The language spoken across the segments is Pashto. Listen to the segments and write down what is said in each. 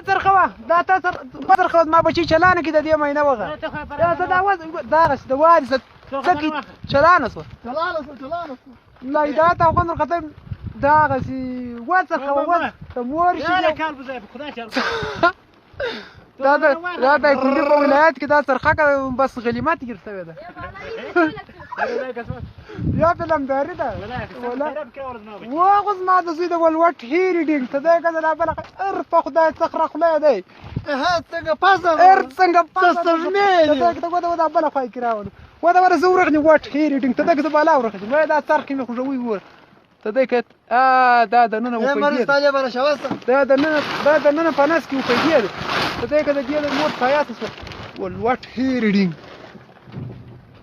څرخوه دا تا څرخوه ما بچي چلانه کې د دې مینه وغه دا دغسې د وارې څه کې چلانه شوه لا دا ته خوند ورخته دغسې وڅرخوه د مور شي دا د دایکنډي په ولایت کې دا څرخه بس غلیمت ګیر شوې ده یا فلمداري ده واغوز ما د زوی د ولوټ هیري ډینګ ته دی که د لا بله په خدای څخره خولی دی څنګه پزه څنګه پزه ته ګوده دا بله خوا کې راولو وده وره زه ورغني وټ هیري ډینګ ته دی که زه بالا ورغني وایي دا څرخ کې مې خوږوي وره ته دی که دا د ننه دا د ننه په نس کې وپیږېده ته دی که د دې د مور پایاته شوه ولوټ هیري ډینګ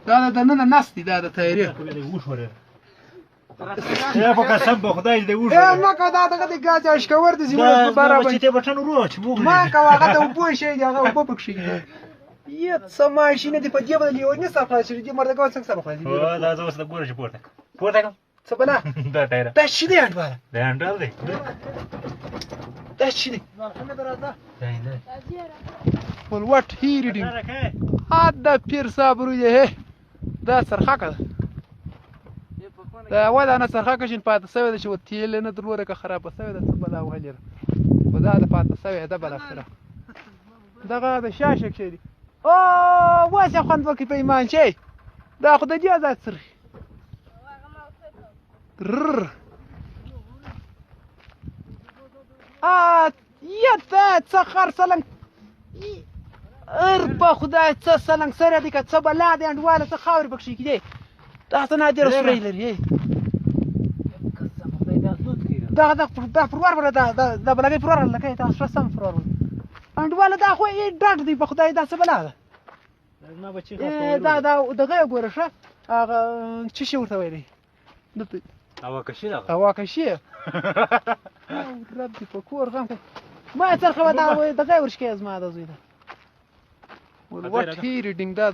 دا د ننه نس دی دا د تیارې په قسم په خدای دې وښه ما که دا دغه د ګاز اشکور د زیمونه په باره باندې بټن ورو چې موږ ما که هغه ته اوبه شي هغه اوبه پکښې یه څه ماشینه دې په دې بدل یو نه سر خلاص دې مردګان څنګه سر خلاص دا زه اوس د ګوره چې پورته کړم څه بلا دا ټایره دا شي دی انډواله د هنډل دی دا شي دی ولوټ هیري ډینګ دا پیر صاحب روی دا سرخه که دا وا دا نه سرخه که شین پاته سوې ده چې و تیل نه دروره که خرابه سوې ده څه بلا وهلې ده خو دا د پاته سوې ده بالاخره دغه د شاشک شی دی واسې خوند وکړي په ایمان شی دا خو د دې ازاد سرخي یه ته څه خر سلنګ په خدای څه سلنګ سره دی که څه بلا دی انډواله څه خاورې پکښې کېدې دا څه نادره سوری لري دا فروار بله دا بلګۍ فروار لکه دا شپږم فروار بله انډواله دا خو یې ډاډ دی په خدای دا څه بلا ده دا دغه یې ګوره ښه هغه څه شي ورته ویلی اواکشي ده اواکشي رب دې په کور غم کوي ما یې څرخوه دا دغه یې ورشکې زما د زوی ده ولوټ هیري ډینګ دا